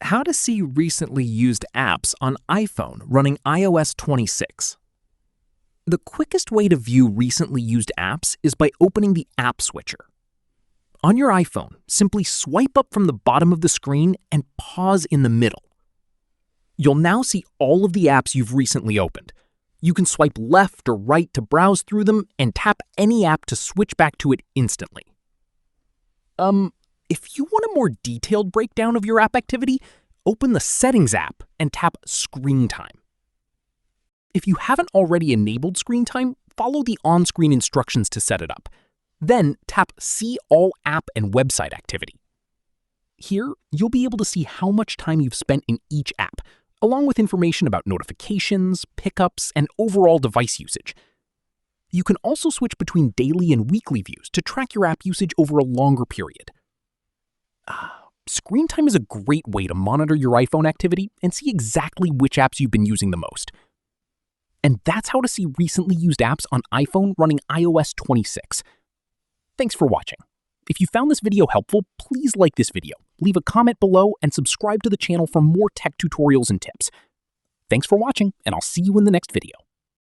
How to see recently used apps on iPhone running iOS 26. The quickest way to view recently used apps is by opening the App Switcher. On your iPhone, simply swipe up from the bottom of the screen and pause in the middle. You'll now see all of the apps you've recently opened. You can swipe left or right to browse through them and tap any app to switch back to it instantly. If you want a more detailed breakdown of your app activity, open the Settings app and tap Screen Time. If you haven't already enabled Screen Time, follow the on-screen instructions to set it up. Then tap See All App and Website Activity. Here, you'll be able to see how much time you've spent in each app, along with information about notifications, pickups, and overall device usage. You can also switch between daily and weekly views to track your app usage over a longer period. Screen Time is a great way to monitor your iPhone activity and see exactly which apps you've been using the most. And that's how to see recently used apps on iPhone running iOS 26. Thanks for watching. If you found this video helpful, please like this video, leave a comment below, and subscribe to the channel for more tech tutorials and tips. Thanks for watching, and I'll see you in the next video.